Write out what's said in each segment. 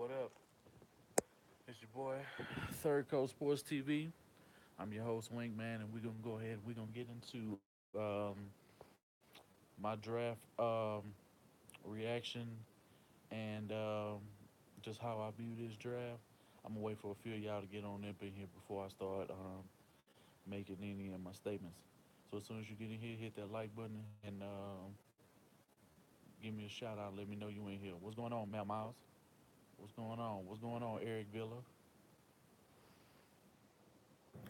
What up? It's your boy, Third Coast Sports TV. I'm your host, Wingman, and we're gonna go ahead. We're gonna get into my draft reaction and just how I view this draft. I'm gonna wait for a few of y'all to get on up in here before I start making any of my statements. So as soon as you get in here, hit that like button and give me a shout out. Let me know you in here. What's going on, Matt Miles? What's going on? What's going on, Eric Villa?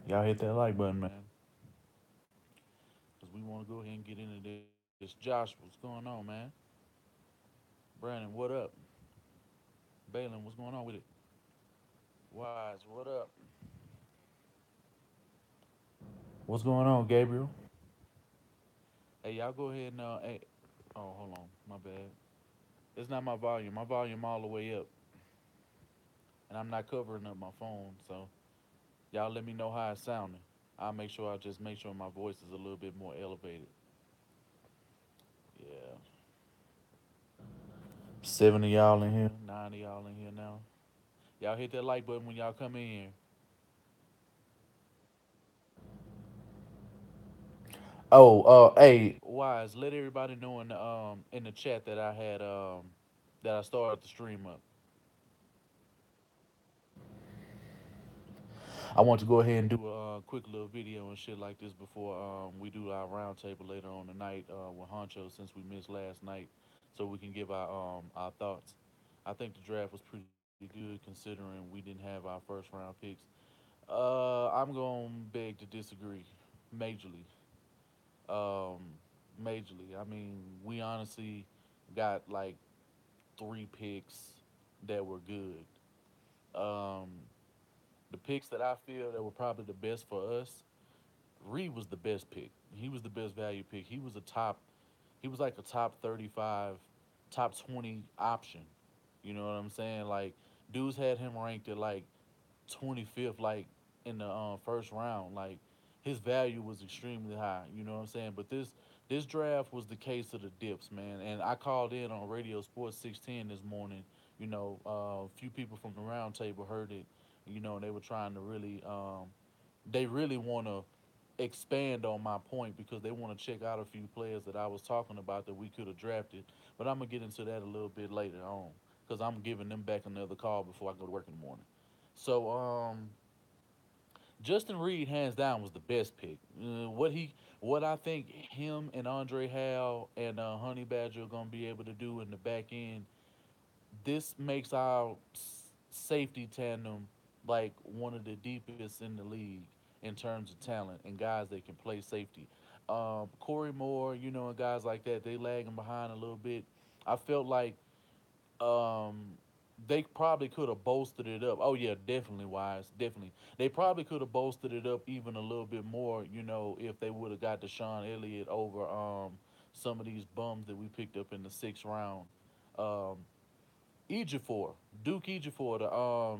Y'all hit that like button, man, because we want to go ahead and get into this. Josh, what's going on, man? Brandon, what up? Balin, what's going on with it? Wise, what up? What's going on, Gabriel? Hey, y'all go ahead and hey, oh, hold on, my bad. It's not my volume. My volume all the way up, and I'm not covering up my phone. So y'all let me know how it's sounding. I'll make sure I just make sure my voice is a little bit more elevated. Yeah, 7 of y'all in here, 9 of y'all in here now. Y'all hit that like button when y'all come in here. Oh, hey, Wise, let everybody know in the chat that I had that I started the stream up. I want to go ahead and do a quick little video and shit like this before we do our roundtable later on tonight with Honcho since we missed last night, so we can give our thoughts. I think the draft was pretty good considering we didn't have our first round picks. I'm gonna beg to disagree, majorly. Um, majorly. I mean, we honestly got like three picks that were good. Um, the picks that I feel that were probably the best for us, Reed was the best pick. He was the best value pick. He was like a top 35, top 20 option. You know what I'm saying? Like, dudes had him ranked at like 25th, like in the first round. Like, his value was extremely high. You know what I'm saying? But this draft was the case of the dips, man. And I called in on Radio Sports 610 this morning. You know, a few people from the round table heard it. You know, and they were trying to really, they really want to expand on my point because they want to check out a few players that I was talking about that we could have drafted. But I'm gonna get into that a little bit later on because I'm giving them back another call before I go to work in the morning. So Justin Reid hands down was the best pick. What I think him and Andre Hal and Honey Badger are gonna be able to do in the back end, this makes our safety tandem like one of the deepest in the league in terms of talent and guys that can play safety. Corey Moore, you know, and guys like that, they lagging behind a little bit. I felt like um, they probably could have bolstered it up. Oh yeah, definitely Wise, definitely. They probably could have bolstered it up even a little bit more, you know, if they would have got Deshaun Elliott over some of these bums that we picked up in the sixth round. Um, Ejiofor, Duke Ejiofor,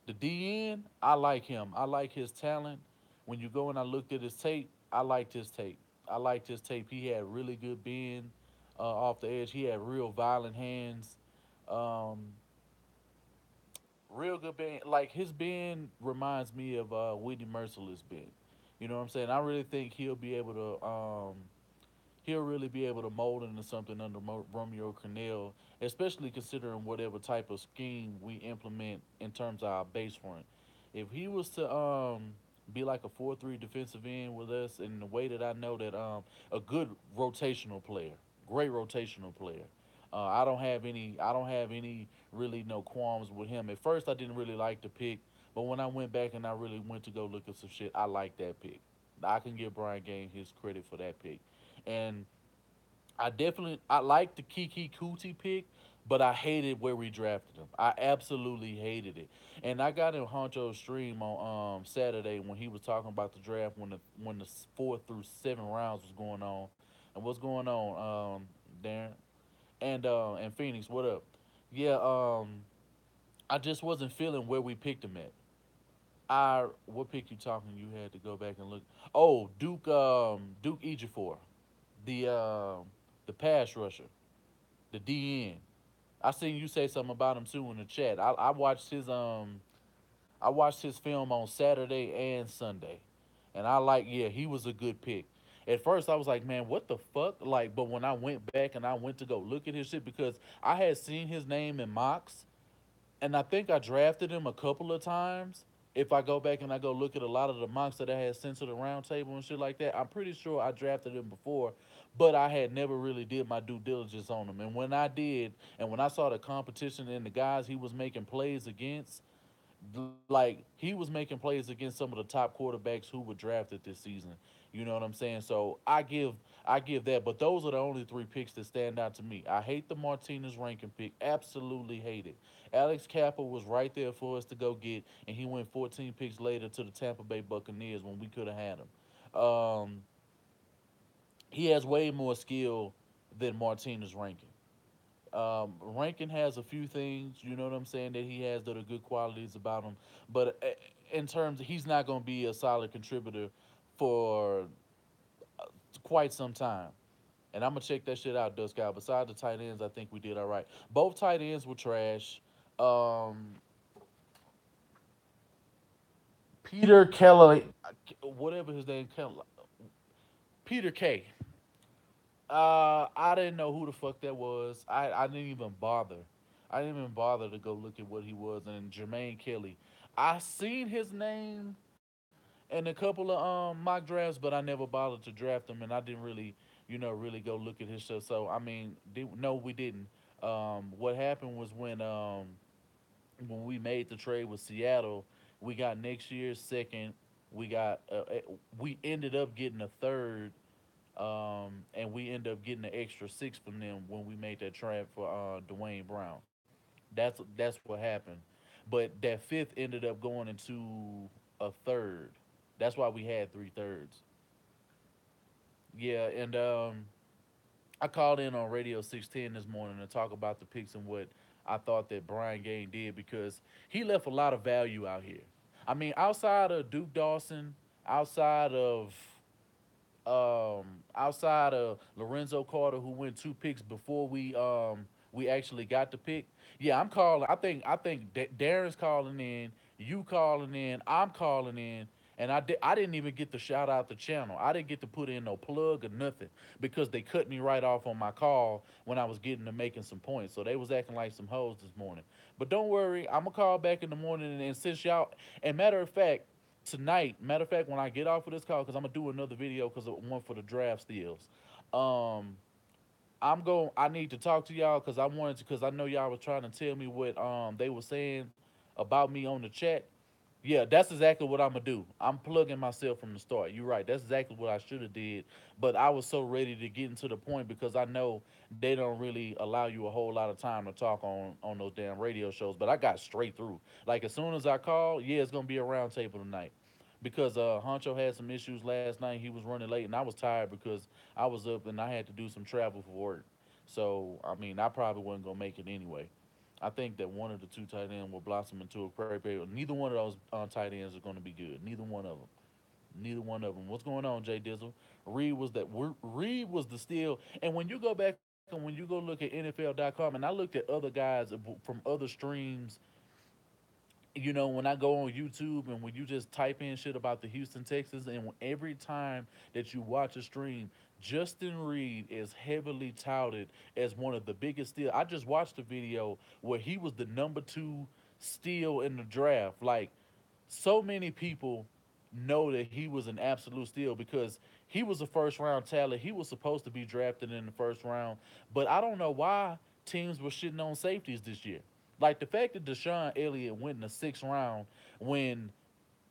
the DN, I like him. I like his talent. When you go and I looked at his tape, I liked his tape. I liked his tape. He had really good bend off the edge. He had real violent hands. Um, real good bend. Like his bend reminds me of Whitney Merciless bend. You know what I'm saying? I really think he'll really be able to mold into something under Romeo Cornell, especially considering whatever type of scheme we implement in terms of our base front. If he was to be like a 4-3 defensive end with us in the way that I know that a good rotational player, great rotational player. I don't have any really no qualms with him. At first I didn't really like the pick, but when I went back and I really went to go look at some shit, I like that pick. I can give Brian Game his credit for that pick. And I like the Keke Coutee pick, but I hated where we drafted him. I absolutely hated it. And I got in Honcho's stream on Saturday when he was talking about the draft when the 4 through 7 rounds was going on. And what's going on, Darren? And Phoenix, what up? Yeah, I just wasn't feeling where we picked him at. What pick you talking? You had to go back and look. Oh, Duke Ejiofor, the the pass rusher, the DN. I seen you say something about him too in the chat. I watched his film on Saturday and Sunday, and I like, yeah, he was a good pick. At first, I was like, man, what the fuck? Like, but when I went back and I went to go look at his shit because I had seen his name in mocks, and I think I drafted him a couple of times. If I go back and I go look at a lot of the mocks that I had sent to the round table and shit like that, I'm pretty sure I drafted him before, but I had never really did my due diligence on him. And when I did, and when I saw the competition and the guys he was making plays against, like he was making plays against some of the top quarterbacks who were drafted this season. You know what I'm saying? So I give that, but those are the only three picks that stand out to me. I hate the Martinez Rankin pick. Absolutely hate it. Alex Kappa was right there for us to go get, and he went 14 picks later to the Tampa Bay Buccaneers when we could have had him. He has way more skill than Martinez Rankin. Rankin has a few things, you know what I'm saying, that he has that are good qualities about him. But in terms, he's not going to be a solid contributor for quite some time. And I'm gonna check that shit out, Dust Guy. Besides the tight ends, I think we did all right. Both tight ends were trash. Um, Peter Kelly, whatever his name, Peter K. I didn't know who the fuck that was. I didn't even bother. I didn't even bother to go look at what he was. And Jermaine Kelly, I seen his name in a couple of mock drafts, but I never bothered to draft him, and I didn't really, really go look at his stuff. So I mean, no, we didn't. What happened was when we made the trade with Seattle, we got next year's second. We ended up getting a third, and we ended up getting an extra six from them when we made that trade for Dwayne Brown. That's what happened. But that fifth ended up going into a third. That's why we had three thirds. Yeah, and I called in on Radio 610 this morning to talk about the picks and what I thought that Brian Gaine did because he left a lot of value out here. I mean, outside of Duke Dawson, outside of outside of Lorenzo Carter, who went two picks before we actually got the pick. Yeah, I'm calling. I think Darren's calling in, you calling in, I'm calling in, and I didn't even get to shout out the channel. I didn't get to put in no plug or nothing because they cut me right off on my call when I was getting to making some points. So they was acting like some hoes this morning. But don't worry, I'm gonna call back in the morning and since y'all. And matter of fact, tonight, matter of fact, when I get off of this call, because I'm gonna do another video because one for the draft steals. Um, I need to talk to y'all because I wanted to because I know y'all was trying to tell me what they were saying about me on the chat. Yeah, that's exactly what I'm gonna do. I'm plugging myself from the start. You're right. That's exactly what I should have did. But I was so ready to get into the point because I know they don't really allow you a whole lot of time to talk on those damn radio shows. But I got straight through. Like as soon as I call, yeah, it's gonna be a round table tonight. Because Honcho had some issues last night. He was running late, and I was tired because I was up and I had to do some travel for work. So I mean, I probably wasn't gonna make it anyway. I think that one of the two tight ends will blossom into a great player. Neither one of those tight ends are going to be good. Neither one of them. Neither one of them. What's going on, Jay Dizzle? Reed was the steal. And when you go back and when you go look at NFL.com, and I looked at other guys from other streams, when I go on YouTube and when you just type in shit about the Houston Texans, and every time that you watch a stream, Justin Reid is heavily touted as one of the biggest steals. I just watched a video where he was the number two steal in the draft. Like, so many people know that he was an absolute steal because he was a first round talent. He was supposed to be drafted in the first round, but I don't know why teams were shitting on safeties this year. Like the fact that Deshaun Elliott went in the sixth round when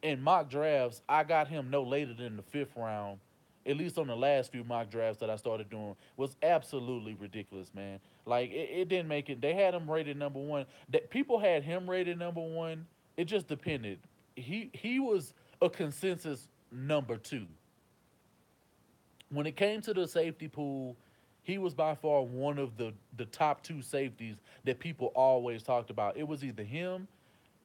in mock drafts I got him no later than the fifth round, at least on the last few mock drafts that I started doing, was absolutely ridiculous, man. Like it didn't make it. They had him rated number one. That people had him rated number one. It just depended. He was a consensus number two. When it came to the safety pool, he was by far one of the top two safeties that people always talked about. It was either him,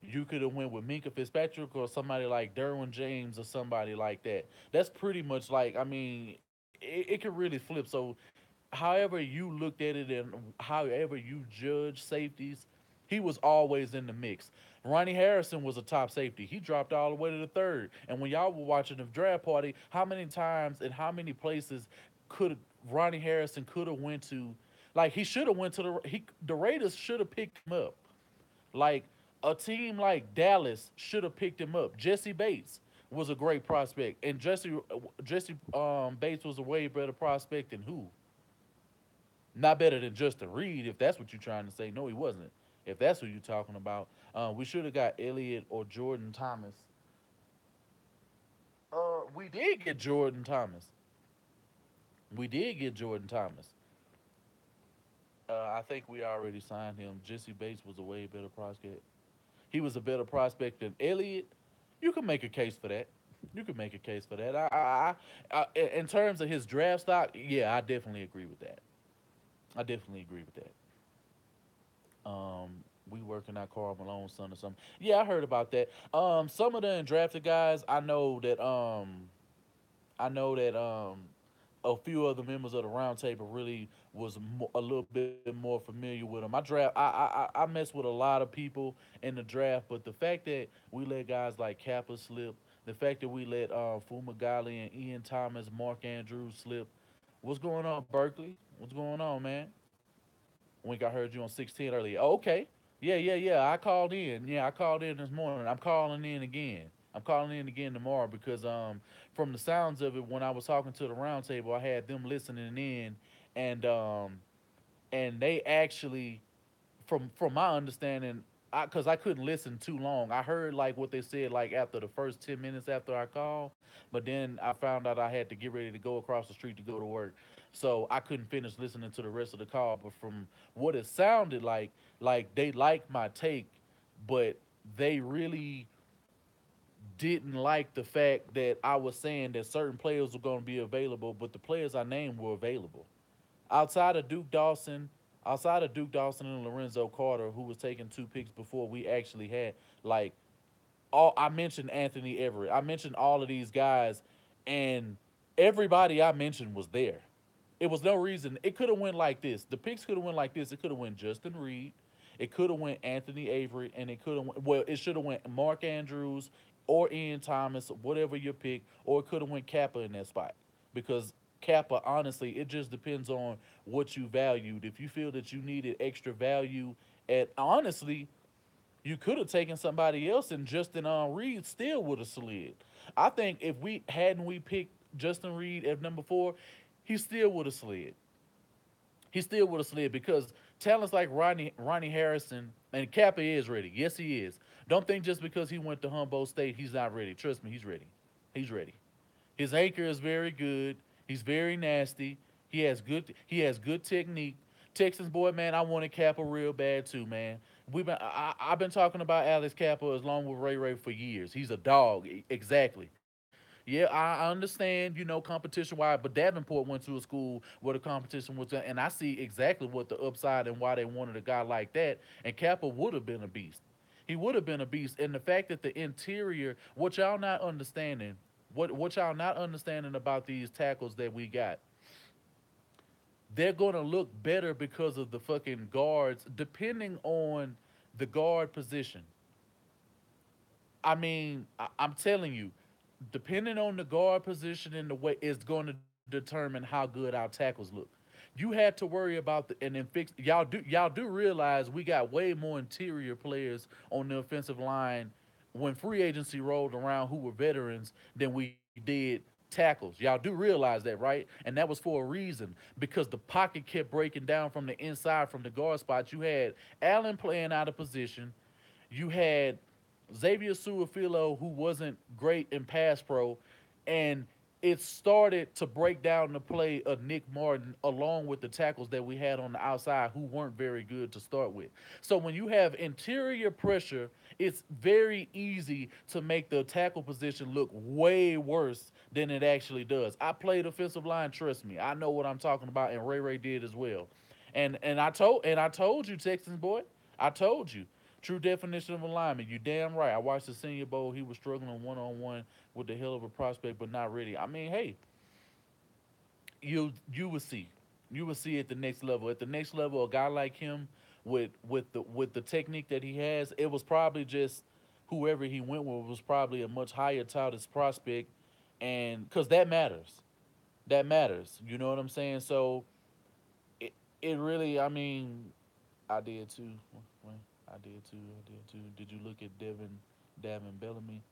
you could have went with Minka Fitzpatrick or somebody like Derwin James or somebody like that. That's pretty much like I mean, it could really flip. So however you looked at it and however you judge safeties, he was always in the mix. Ronnie Harrison was a top safety. He dropped all the way to the third. And when y'all were watching the draft party, how many times and how many places could Ronnie Harrison could have went to? Like he should have went to the Raiders should have picked him up. Like a team like Dallas should have picked him up. Jesse Bates was a great prospect, and Jesse Bates was a way better prospect than who? Not better than Justin Reid, if that's what you're trying to say. No, he wasn't. If that's what you're talking about, we should have got Elliott or Jordan Thomas. We did get Jordan Thomas. We did get Jordan Thomas. I think we already signed him. Jesse Bates was a way better prospect. He was a better prospect than Elliott. You can make a case for that. You can make a case for that. In terms of his draft stock, yeah, I definitely agree with that. I definitely agree with that. We working out Carl Malone's son or something. Yeah, I heard about that. Some of the undrafted guys, I know that a few of the members of the roundtable really was a little bit more familiar with them. I mess with a lot of people in the draft, but the fact that we let guys like Kappa slip, the fact that we let Fumagalli and Ian Thomas, Mark Andrews slip, what's going on, Berkeley? What's going on, man? Wink, I heard you on 16 earlier. Oh, okay. Yeah. I called in. Yeah, I called in this morning. I'm calling in again. I'm calling in again tomorrow because from the sounds of it, when I was talking to the roundtable, I had them listening in, and they actually, from my understanding, because I couldn't listen too long. I heard like what they said like after the first 10 minutes after I called, but then I found out I had to get ready to go across the street to go to work, so I couldn't finish listening to the rest of the call. But from what it sounded like they liked my take, but they really didn't like the fact that I was saying that certain players were going to be available, but the players I named were available outside of Duke Dawson, outside of Duke Dawson and Lorenzo Carter, who was taking 2 picks before we actually had like all. I mentioned Anthony Everett. I mentioned all of these guys, and everybody I mentioned was there. It was no reason. It could have went like this. The picks could have went like this. It could have went Justin Reid. It could have went Anthony Avery, and it could have well. It should have went Mark Andrews or Ian Thomas, whatever your pick, or it could have went Kappa in that spot because Kappa, honestly, it just depends on what you valued. If you feel that you needed extra value, at honestly, you could have taken somebody else, and Justin Reed still would have slid. I think if we picked Justin Reed at number 4, he still would have slid. He still would have slid because talents like Ronnie Harrison and Kappa is ready. Yes, he is. Don't think just because he went to Humboldt State he's not ready. Trust me, he's ready. He's ready. His anchor is very good. He's very nasty. He has good technique. Texans boy, man, I wanted Kappa real bad too, man. I've been talking about Alex Kappa as long with Ray Ray for years. He's a dog, exactly. Yeah, I understand, competition wise, but Davenport went to a school where the competition was, and I see exactly what the upside and why they wanted a guy like that. And Kappa would have been a beast. He would have been a beast. And the fact that the interior, what y'all not understanding about these tackles that we got, they're gonna look better because of the fucking guards, depending on the guard position. I'm telling you, depending on the guard position and the way it's going to determine how good our tackles look. You had to worry about the and then fix y'all do realize we got way more interior players on the offensive line when free agency rolled around who were veterans than we did tackles. Y'all do realize that, right? And that was for a reason because the pocket kept breaking down from the inside from the guard spot. You had Allen playing out of position. You had Xavier Suafilo, who wasn't great in pass pro, and it started to break down the play of Nick Martin along with the tackles that we had on the outside who weren't very good to start with. So when you have interior pressure, it's very easy to make the tackle position look way worse than it actually does. I played offensive line, trust me. I know what I'm talking about, and Ray Ray did as well. And I told you, Texans boy, I told you. True definition of alignment. You damn right. I watched the Senior Bowl. He was struggling 1-on-one with the hell of a prospect, but not ready. I mean, hey, you will see. You will see at the next level. At the next level, a guy like him with the technique that he has, it was probably just whoever he went with was probably a much higher touted prospect, and because that matters, that matters. You know what I'm saying? So it really, I mean, I did too. Well, I did too. I did too. Did you look at Davin Bellamy?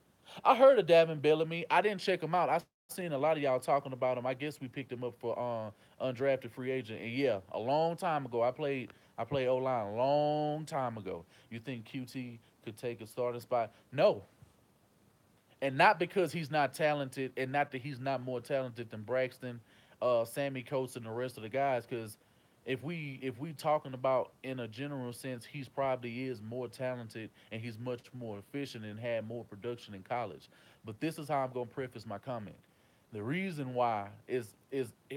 I heard of Davin Bellamy. I didn't check him out. I seen a lot of y'all talking about him. I guess we picked him up for undrafted free agent. And yeah, a long time ago. I played O line a long time ago. You think QT could take a starting spot? No, and not because he's not talented, and not that he's not more talented than Braxton, Sammy Coates, and the rest of the guys. Because if we talking about in a general sense, he's probably is more talented and he's much more efficient and had more production in college. But this is how I'm gonna preface my comment. The reason why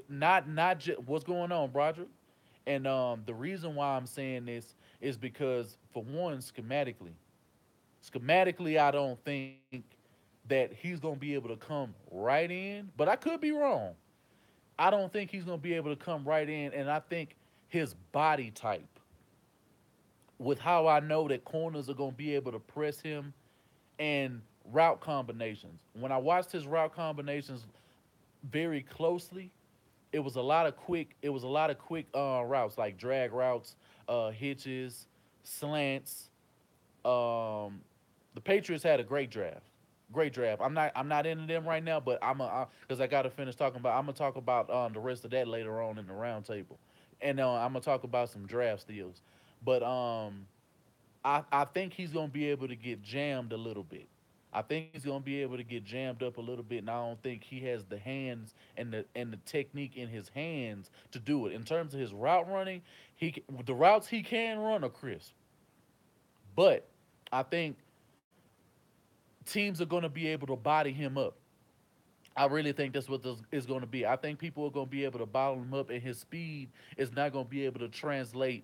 not just what's going on, Broderick, and the reason why I'm saying this is because for one, schematically, I don't think that he's gonna be able to come right in, but I could be wrong. I don't think he's gonna be able to come right in, and I think his body type, with how I know that corners are gonna be able to press him and route combinations. When I watched his route combinations very closely, it was a lot of quick routes like drag routes, hitches, slants. Um, the Patriots had a great draft. Great draft. I'm not into them right now, but because I got to finish talking about. I'm gonna talk about the rest of that later on in the roundtable, and I'm gonna talk about some draft steals. But I think he's gonna be able to get jammed a little bit. I think he's gonna be able to get jammed up a little bit, and I don't think he has the hands and the technique in his hands to do it. In terms of his route running, the routes he can run are crisp, but I think teams are going to be able to body him up. I really think that's what this is going to be. I think people are going to be able to bottle him up, and his speed is not going to be able to translate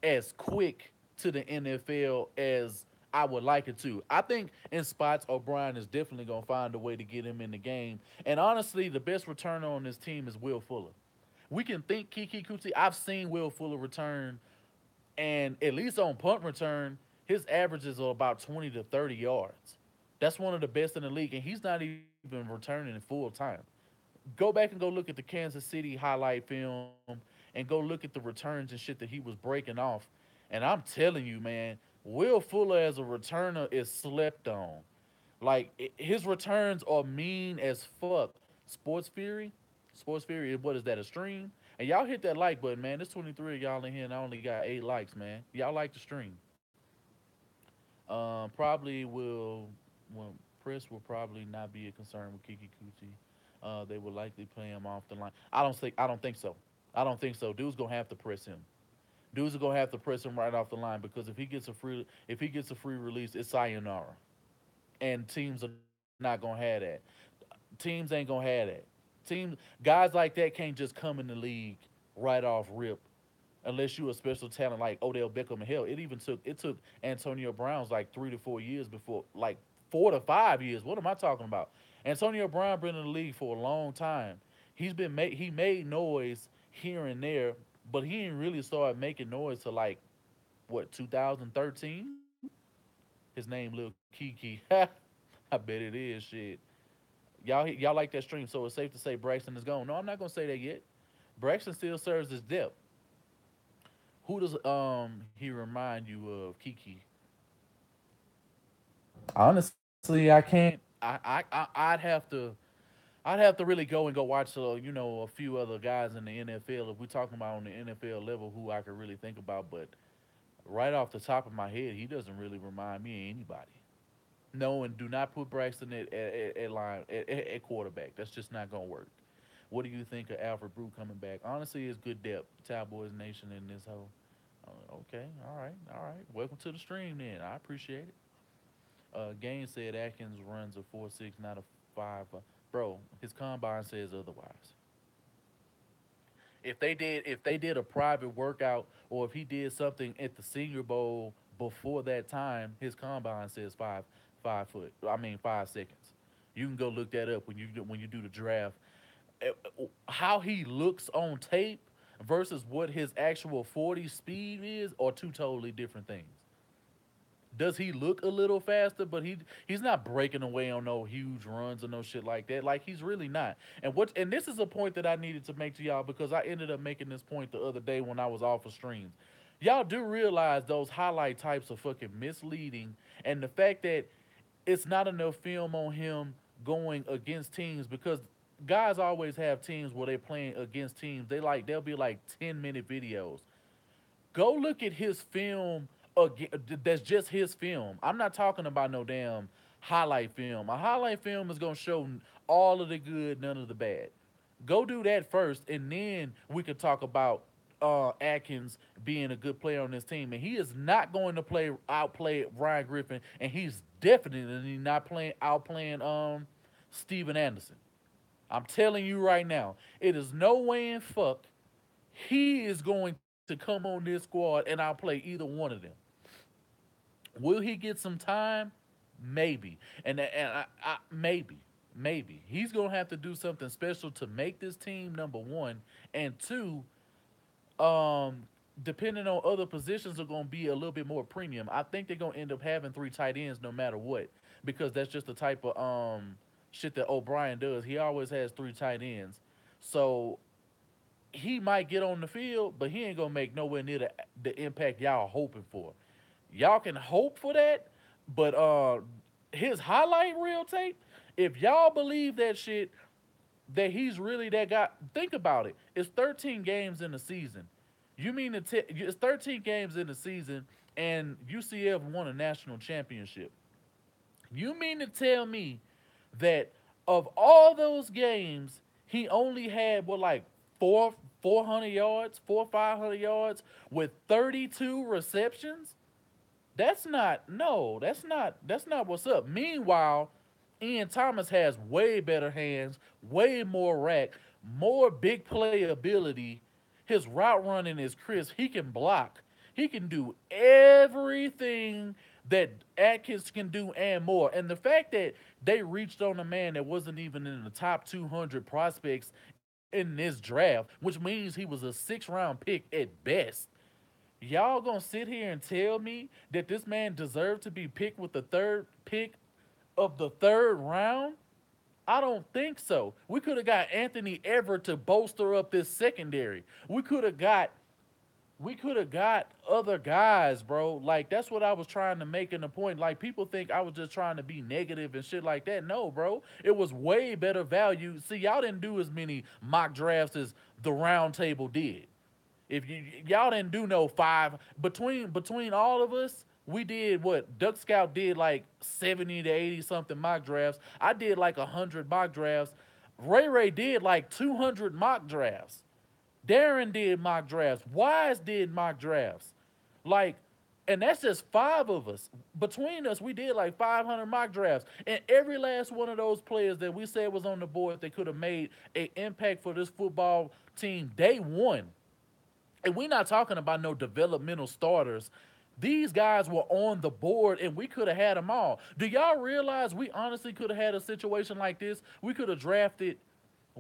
as quick to the NFL as I would like it to. I think in spots, O'Brien is definitely going to find a way to get him in the game. And honestly, the best returner on this team is Will Fuller. We can think Keke Coutee. I've seen Will Fuller return, and at least on punt return, his averages are about 20 to 30 yards. That's one of the best in the league, and he's not even returning in full time. Go back and go look at the Kansas City highlight film and go look at the returns and shit that he was breaking off. And I'm telling you, man, Will Fuller as a returner is slept on. Like his returns are mean as fuck. Sports Fury, Sports Fury. What is that? A stream? And y'all hit that like button, man. There's 23 of y'all in here, and I only got 8 likes, man. Y'all like the stream? Probably will. Well, press will probably not be a concern with Keke Coutee. They will likely play him off the line. I don't think so. I don't think so. Dude's gonna have to press him. Dudes are gonna have to press him right off the line because if he gets a free release, it's sayonara. And teams are not gonna have that. Teams ain't gonna have that. Teams guys like that can't just come in the league right off rip unless you a special talent like Odell Beckham and hell. It took Antonio Brown's like 3 to 4 years before, like 4 to 5 years. What am I talking about? Antonio Brown been in the league for a long time. He made noise here and there, but he didn't really start making noise to like what 2013. His name Lil Kiki. I bet it is shit. Y'all like that stream, so it's safe to say Braxton is gone. No, I'm not gonna say that yet. Braxton still serves as depth. Who does he remind you of, Kiki? Honestly, I can't. I'd have to really go and go watch a few other guys in the NFL if we're talking about on the NFL level who I could really think about. But right off the top of my head, he doesn't really remind me of anybody. No, and do not put Braxton at quarterback. That's just not gonna work. What do you think of Alfred Brew coming back? Honestly, it's good depth. Cowboys Nation in this whole. Okay, all right. Welcome to the stream. Then I appreciate it. Gaines said Atkins runs a 4.6, not a 5. Bro, his combine says otherwise. If they did a private workout, or if he did something at the Senior Bowl before that time, his combine says 5 foot. I mean 5 seconds. You can go look that up when you do the draft. How he looks on tape versus what his actual 40 speed is are two totally different things. Does he look a little faster? But he's not breaking away on no huge runs or no shit like that. Like he's really not. And this is a point that I needed to make to y'all because I ended up making this point the other day when I was off of streams. Y'all do realize those highlight types are fucking misleading, and the fact that it's not enough film on him going against teams because guys always have teams where they're playing against teams. They'll be like 10-minute videos. Go look at his film again. That's just his film. I'm not talking about no damn highlight film. A highlight film is gonna show all of the good, none of the bad. Go do that first, and then we could talk about Atkins being a good player on this team. And he is not going to outplay Ryan Griffin, and he's definitely not outplaying Steven Anderson. I'm telling you right now, it is no way in fuck he is going to come on this squad and I'll play either one of them. Will he get some time? Maybe. Maybe he's gonna have to do something special to make this team number one, and two, um, depending on other positions are gonna be a little bit more premium. I think they're gonna end up having three tight ends no matter what because that's just the type of shit that O'Brien does. He always has three tight ends, so he might get on the field, but he ain't gonna make nowhere near the impact y'all hoping for. Y'all can hope for that, but his highlight reel tape, if y'all believe that shit, that he's really that guy, think about it. It's 13 games in the season. You mean it's 13 games in the season, and UCF won a national championship. You mean to tell me that of all those games, he only had what like 400 yards, 500 yards with 32 receptions? That's not what's up. Meanwhile, Ian Thomas has way better hands, way more rack, more big play ability. His route running is crisp. He can block. He can do everything that Atkins can do and more. And the fact that they reached on a man that wasn't even in the top 200 prospects in this draft, which means he was a 6th round pick at best. Y'all gonna sit here and tell me that this man deserved to be picked with the third pick of the 3rd round? I don't think so. We could have got Anthony Everett to bolster up this secondary. We could have got other guys, bro. Like that's what I was trying to make in the point. Like people think I was just trying to be negative and shit like that. No, bro. It was way better value. See, y'all didn't do as many mock drafts as the round table did. If y'all didn't do no five between all of us, we did what Duck Scout did like 70 to 80 something mock drafts. I did like 100 mock drafts. Ray did like 200 mock drafts. Darren did mock drafts. Wise did mock drafts. Like, and that's just 5 of us. Between us, we did like 500 mock drafts. And every last one of those players that we said was on the board that could have made an impact for this football team day one. And we're not talking about no developmental starters. These guys were on the board and we could have had them all. Do y'all realize we honestly could have had a situation like this? We could have drafted,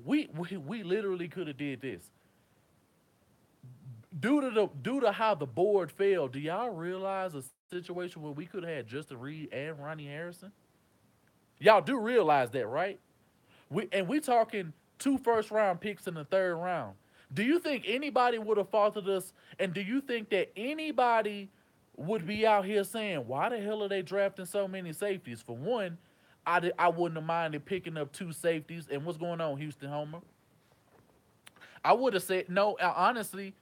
we literally could have did this. Due to how the board fell, do y'all realize a situation where we could have had Justin Reid and Ronnie Harrison? Y'all do realize that, right? We talking 2 1st round picks in the 3rd round. Do you think anybody would have faulted us? And do you think that anybody would be out here saying, why the hell are they drafting so many safeties? For one, I wouldn't have minded picking up 2 safeties. And what's going on, Houston Homer? I would have said, no, honestly,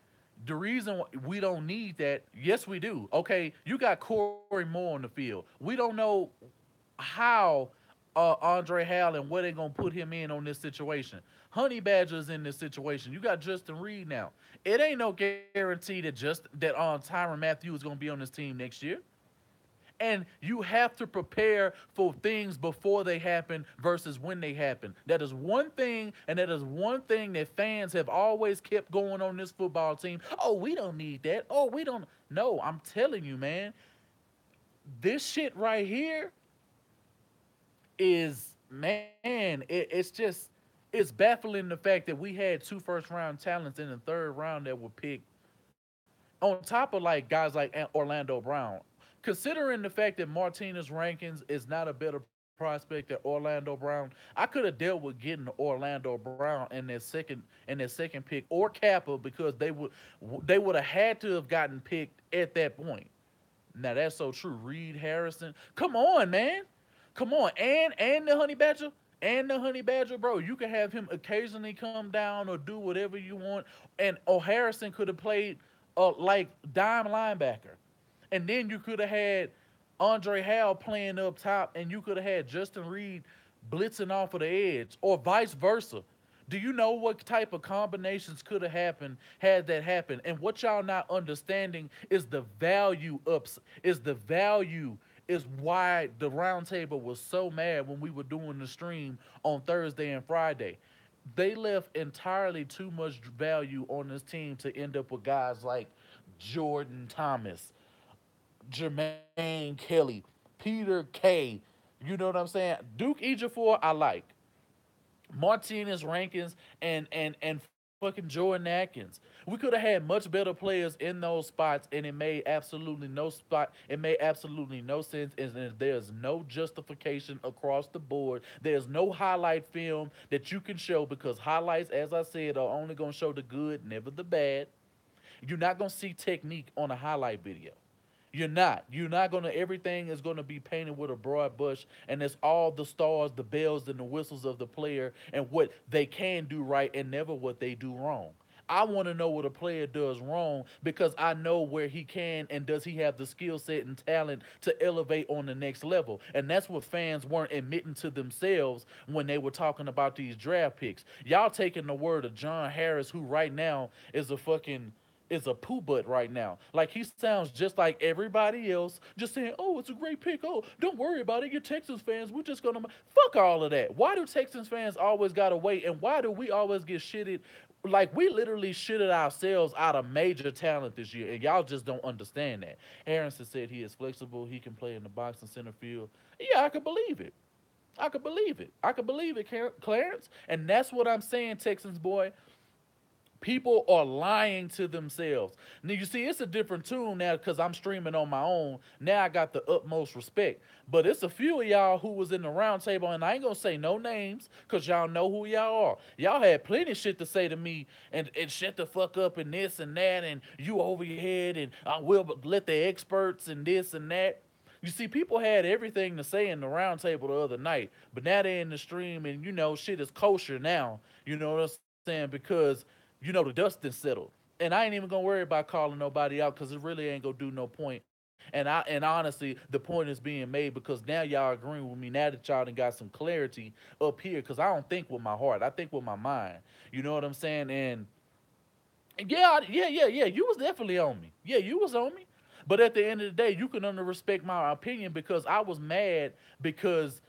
the reason we don't need that, yes, we do. Okay, you got Corey Moore on the field. We don't know how Andre Hal and where they're gonna put him in on this situation. Honey Badger's in this situation. You got Justin Reid now. It ain't no guarantee that Tyron Matthew is gonna be on this team next year. And you have to prepare for things before they happen versus when they happen. That is one thing, and that is one thing that fans have always kept going on this football team. Oh, we don't need that. Oh, we don't. No, I'm telling you, man, this shit right here is, man, it's just It's baffling the fact that we had two first round talents in the third round that were picked on top of like guys like Orlando Brown. Considering the fact that Martinas Rankins is not a better prospect than Orlando Brown, I could have dealt with getting Orlando Brown in their second pick or Kappa because they would have had to have gotten picked at that point. Now that's so true. Reed Harrison, come on, man, come on, and the Honey Badger. And the Honey Badger, bro, you can have him occasionally come down or do whatever you want. And O'Harrison could have played like dime linebacker. And then you could have had Andre Hal playing up top, and you could have had Justin Reid blitzing off of the edge, or vice versa. Do you know what type of combinations could have happened had that happened? And what y'all not understanding is the value ups is the value is why the roundtable was so mad when we were doing the stream on Thursday and Friday. They left entirely too much value on this team to end up with guys like Jordan Thomas, Jermaine Kelly, Peter K. You know what I'm saying? Duke Ejiofor, I like. Martinez Rankins and fucking Jordan Adkins. We could have had much better players in those spots, and it made absolutely no spot. It made absolutely no sense, and there's no justification across the board. There's no highlight film that you can show because highlights, as I said, are only gonna show the good, never the bad. You're not gonna see technique on a highlight video. You're not. You're not gonna. Everything is gonna be painted with a broad brush, and it's all the stars, the bells, and the whistles of the player, and what they can do right, and never what they do wrong. I want to know what a player does wrong because I know where he can and does he have the skill set and talent to elevate on the next level. And that's what fans weren't admitting to themselves when they were talking about these draft picks. Y'all taking the word of John Harris, who right now is a poo butt right now. Like he sounds just like everybody else, just saying, "Oh, it's a great pick. Oh, don't worry about it. You're Texans fans. We're just gonna fuck all of that." Why do Texans fans always gotta wait, and why do we always get shitted? Like we literally shitted ourselves out of major talent this year, and y'all just don't understand that. Harrison said he is flexible. He can play in the box and center field. Yeah, I could believe it. I could believe it. I could believe it, Clarence. And that's what I'm saying, Texans boy. People are lying to themselves. Now you see, it's a different tune now because I'm streaming on my own. Now I got the utmost respect. But it's a few of y'all who was in the round table, and I ain't gonna say no names because y'all know who y'all are. Y'all had plenty of shit to say to me and shut the fuck up and this and that and you over your head and I will let the experts and this and that. You see, people had everything to say in the round table the other night, but now they're in the stream and shit is kosher now. You know what I'm saying? Because the dust is settled. And I ain't even gonna worry about calling nobody out because it really ain't gonna do no point. And honestly, the point is being made because now y'all agreeing with me now that y'all done got some clarity up here. Because I don't think with my heart, I think with my mind. You know what I'm saying? And yeah. You was definitely on me. Yeah, you was on me. But at the end of the day, you can under respect my opinion because I was mad because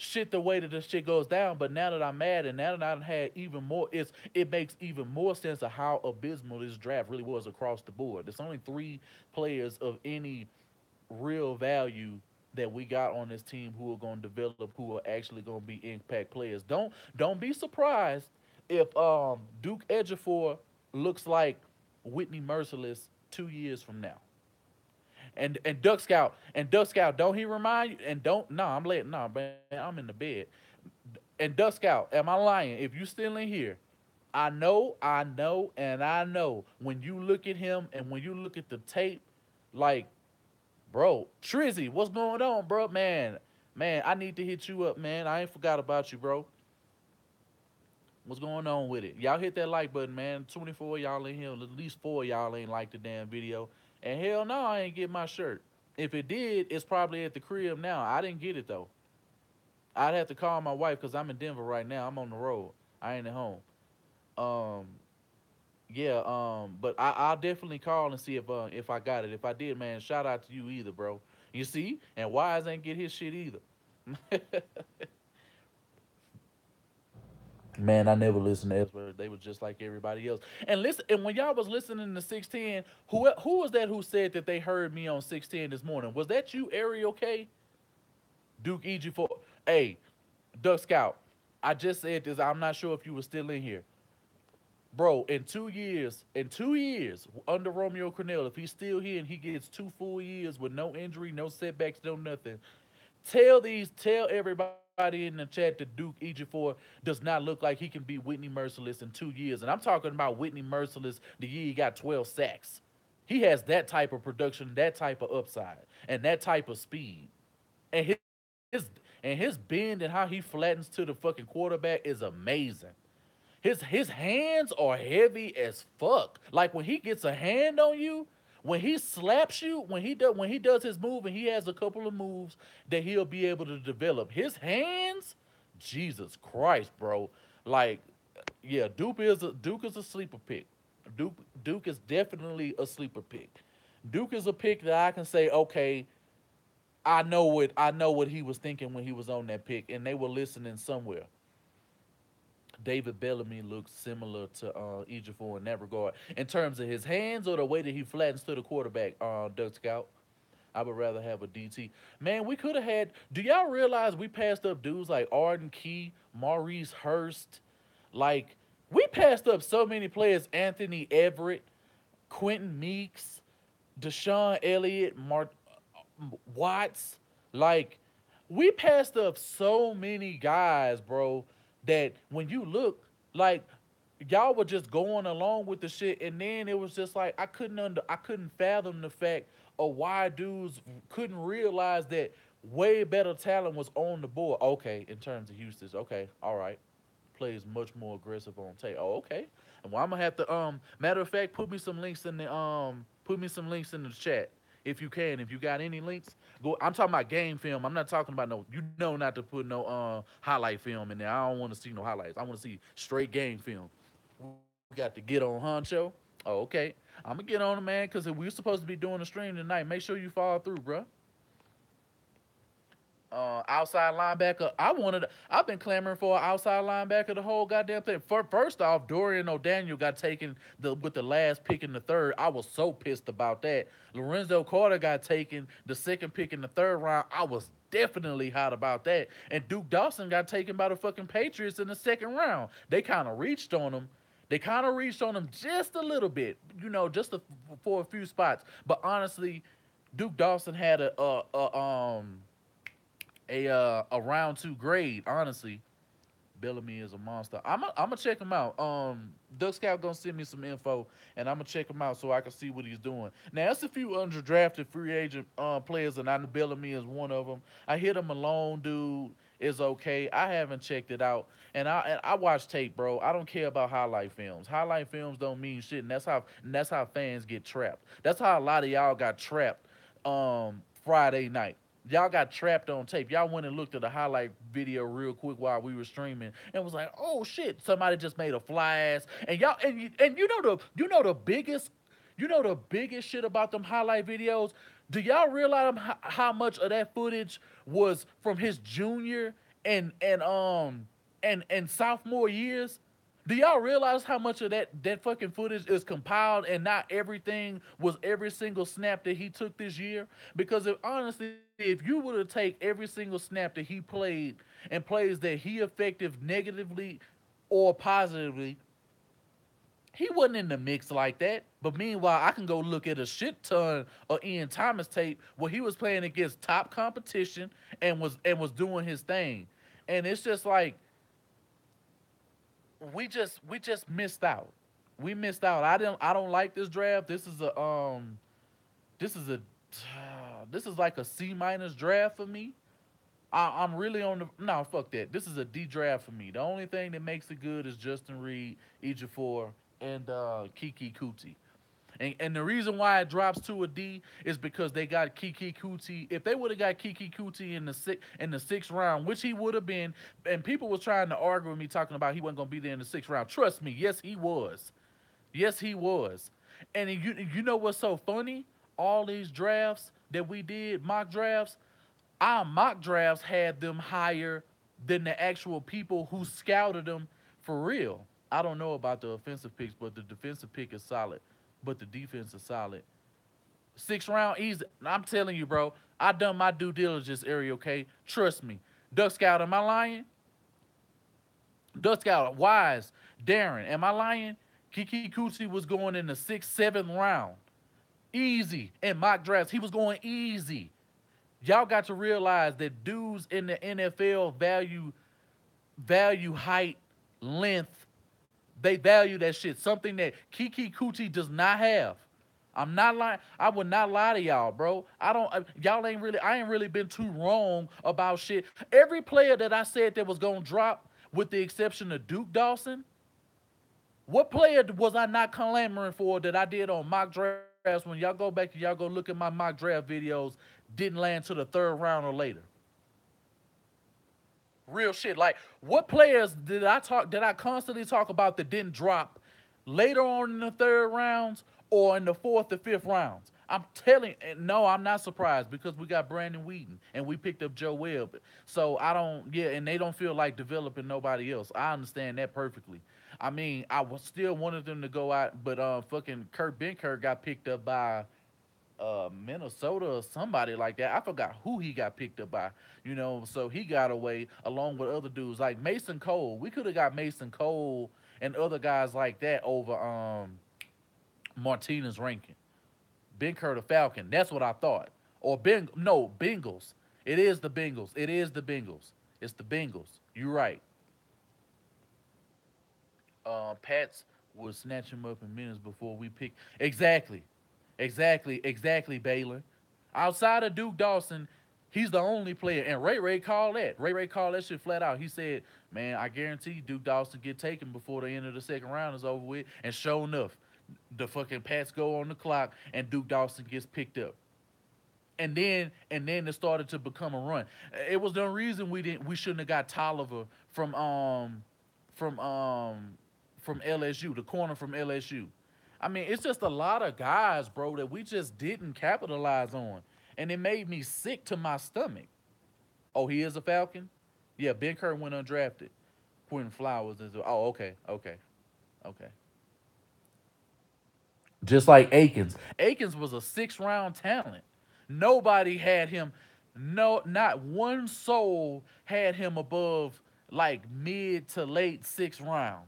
shit the way that this shit goes down. But now that I'm mad and now that I've had even more, it makes even more sense of how abysmal this draft really was across the board. There's only three players of any real value that we got on this team who are going to develop, who are actually going to be impact players. Don't be surprised if Duke Ejiofor looks like Whitney Merciless 2 years from now. And Duck Scout, don't he remind you? And don't no, I'm letting no, man, I'm in the bed. And Duck Scout, am I lying? If you still in here, I know. When you look at him and when you look at the tape, like, bro, Trizzy, what's going on, bro? Man, I need to hit you up, man. I ain't forgot about you, bro. What's going on with it? Y'all hit that like button, man. 24 of y'all in here, at least four of y'all ain't like the damn video. And hell no, I ain't get my shirt. If it did, it's probably at the crib now. I didn't get it though. I'd have to call my wife because I'm in Denver right now. I'm on the road. I ain't at home. Um, yeah. But I'll definitely call and see if I got it. If I did, man, shout out to you either, bro. You see, and Wise ain't get his shit either. Man, I never listened to experts. They was just like everybody else. And listen, and when y'all was listening to 610, who was that who said that they heard me on 610 this morning? Was that you, Ariel K? Duke Ejiofor. Hey, Duck Scout. I just said this. I'm not sure if you were still in here, bro. In 2 years under Romeo Cornell, if he's still here and he gets 2 full years with no injury, no setbacks, no nothing, tell everybody in the chat that Duke Ejiofor does not look like he can be Whitney Merciless in 2 years. And I'm talking about Whitney Merciless the year he got 12 sacks. He has that type of production, that type of upside, and that type of speed. And his bend and how he flattens to the fucking quarterback is amazing. His hands are heavy as fuck. Like when he gets a hand on you, when he slaps you, when he does his move, and he has a couple of moves that he'll be able to develop. His hands, Jesus Christ, bro. Like, yeah, Duke is a sleeper pick. Duke Duke is definitely a sleeper pick. Duke is a pick that I can say, okay, I know what he was thinking when he was on that pick, and they were listening somewhere. David Bellamy looks similar to Ejiofor in that regard. In terms of his hands or the way that he flattens to the quarterback, Doug Scout, I would rather have a DT. Man, we could have had. Do y'all realize we passed up dudes like Arden Key, Maurice Hurst? Like, we passed up so many players. Anthony Everett, Quentin Meeks, Deshaun Elliott, Watts. Like, we passed up so many guys, bro, that when you look, like, y'all were just going along with the shit, and then it was just like I couldn't fathom the fact of why dudes couldn't realize that way better talent was on the board. Okay, in terms of Houston's, okay, all right, plays much more aggressive on tape. Oh, okay. And well, I'm gonna have to matter of fact, put me some links in the chat if you can. If you got any links, go. I'm talking about game film. I'm not talking about no. You know not to put no highlight film in there. I don't want to see no highlights. I want to see straight game film. We got to get on Honcho. Oh, okay. I'm gonna get on him, man, because if we're supposed to be doing a stream tonight, make sure you follow through, bro. Outside linebacker. I've been clamoring for an outside linebacker the whole goddamn thing. First off, Dorian O'Daniel got taken with the last pick in the third. I was so pissed about that. Lorenzo Carter got taken the second pick in the third round. I was definitely hot about that. And Duke Dawson got taken by the fucking Patriots in the second round. They kind of reached on him. They kind of reached on him just a little bit, for a few spots. But honestly, Duke Dawson had a round two grade. Honestly, Bellamy is a monster. I'm gonna check him out. Duck Scout gonna send me some info, and I'm gonna check him out so I can see what he's doing. Now, there's a few underdrafted free agent players, and I know Bellamy is one of them. I hit him alone, dude. Is okay. I haven't checked it out, and I watch tape, bro. I don't care about highlight films. Highlight films don't mean shit, and that's how fans get trapped. That's how a lot of y'all got trapped. Friday night. Y'all got trapped on tape. Y'all went and looked at the highlight video real quick while we were streaming and was like, "Oh shit, somebody just made a fly ass." And y'all and you know the biggest shit about them highlight videos. Do y'all realize how much of that footage was from his junior and sophomore years? Do y'all realize how much of that fucking footage is compiled and not everything was every single snap that he took this year? Because if honestly, if you were to take every single snap that he played and plays that he effective negatively or positively, he wasn't in the mix like that. But meanwhile, I can go look at a shit ton of Ian Thomas tape where he was playing against top competition and was doing his thing. And it's just like we just missed out. We missed out. I don't like this draft. This is a this is like a C minus draft for me. I'm really on the no fuck that. This is a D draft for me. The only thing that makes it good is Justin Reid, Ejiofor, and Keke Coutee. And the reason why it drops to a D is because they got Keke Coutee. If they would have got Keke Coutee in the sixth round, which he would have been, and people was trying to argue with me talking about he wasn't gonna be there in the sixth round. Trust me, yes he was. Yes he was. And you know what's so funny? All these drafts that we did, mock drafts, our mock drafts had them higher than the actual people who scouted them for real. I don't know about the offensive picks, but the defensive pick is solid. But the defense is solid. Sixth round, easy. I'm telling you, bro. I done my due diligence, Ariel K. Trust me. Duck Scout, am I lying? Dust Scout, Wise, Darren. Am I lying? Keke Coutee was going in the sixth, seventh round. Easy. In mock drafts, he was going easy. Y'all got to realize that dudes in the NFL value height, length. They value that shit. Something that Keke Coutee does not have. I'm not lying. I would not lie to y'all, bro. I don't. Y'all ain't really. I ain't really been too wrong about shit. Every player that I said that was gonna drop, with the exception of Duke Dawson, what player was I not clamoring for that I did on mock drafts? When y'all go back and y'all go look at my mock draft videos, didn't land to the third round or later. Real shit. Like, what players did I constantly talk about that didn't drop later on in the third rounds or in the fourth or fifth rounds? I'm telling. No, I'm not surprised because we got Brandon Wheaton and we picked up Joe Webb. So I don't. Yeah, and they don't feel like developing nobody else. I understand that perfectly. I mean, I was still wanted them to go out, but fucking Kurt Benkert got picked up by Minnesota or somebody like that. I forgot who he got picked up by. So he got away along with other dudes like Mason Cole. We could have got Mason Cole and other guys like that over Martinas Rankin. Ben Curtis Falcon. That's what I thought. Or Bengals. It is the Bengals. It is the Bengals. It's the Bengals. You're right. Pats would snatch him up in minutes before we pick. Exactly. Exactly, Balin. Outside of Duke Dawson, he's the only player. And Ray called that. Ray called that shit flat out. He said, man, I guarantee Duke Dawson get taken before the end of the second round is over with. And sure enough, the fucking Pats go on the clock and Duke Dawson gets picked up. And then it started to become a run. It was the reason we shouldn't have got Tolliver from from LSU, the corner from LSU. I mean, it's just a lot of guys, bro, that we just didn't capitalize on. And it made me sick to my stomach. Oh, he is a Falcon? Yeah, Ben Kerr went undrafted. Quentin Flowers is. Oh, okay, okay, okay. Just like Akins. Akins was a six-round talent. Nobody had him. No, not one soul had him above like mid to late sixth round.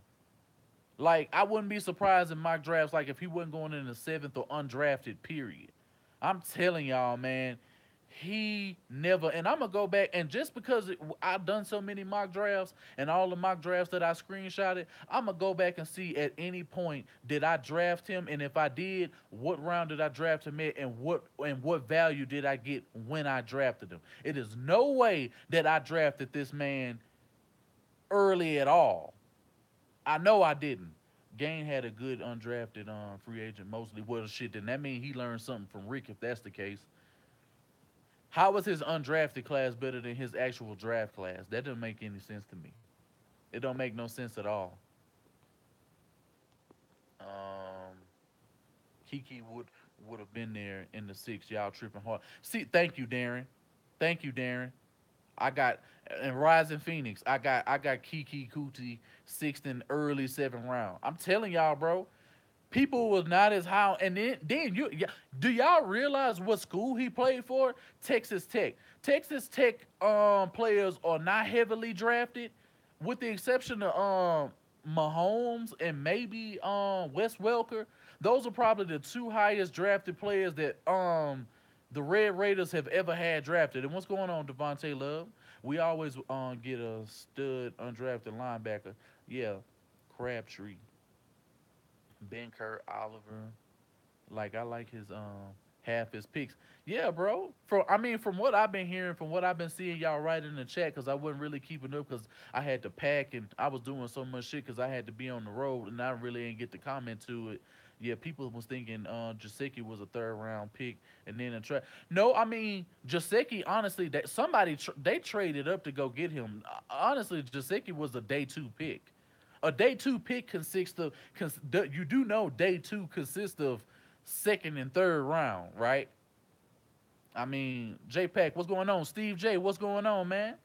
Like, I wouldn't be surprised in mock drafts, like if he wasn't going in the seventh or undrafted period. I'm telling y'all, man, he never. And I'm gonna go back and just because I've done so many mock drafts and all the mock drafts that I screenshotted, I'm gonna go back and see at any point did I draft him, and if I did, what round did I draft him at, and what value did I get when I drafted him. It is no way that I drafted this man early at all. I know I didn't. Gain had a good undrafted free agent mostly. Well, shit, then that mean he learned something from Rick if that's the case. How was his undrafted class better than his actual draft class? That doesn't make any sense to me. It don't make no sense at all. Um, Kiki would have been there in the six. Y'all tripping hard. See, thank you, Darren. Thank you, Darren. I got and Rising Phoenix. I got Keke Coutee sixth and early seventh round. I'm telling y'all, bro. People was not as high. And then do y'all realize what school he played for? Texas Tech. Texas Tech players are not heavily drafted, with the exception of Mahomes and maybe Wes Welker. Those are probably the two highest drafted players that the Red Raiders have ever had drafted. And what's going on, Devontae Love? We always get a stud undrafted linebacker. Yeah, Crabtree, Ben Kurt, Oliver. Like, I like his half his picks. Yeah, bro. From what I've been hearing, from what I've been seeing y'all write in the chat, because I wasn't really keeping up because I had to pack and I was doing so much shit because I had to be on the road and I really didn't get to comment to it. Yeah, people was thinking Jasicki was a third round pick and then a try. No, I mean Jasicki. Honestly, that they traded up to go get him. Honestly, Jasicki was a day two pick. A day two pick consists of you do know day two consists of second and third round, right? I mean, J Pack, what's going on? Steve J, what's going on, man?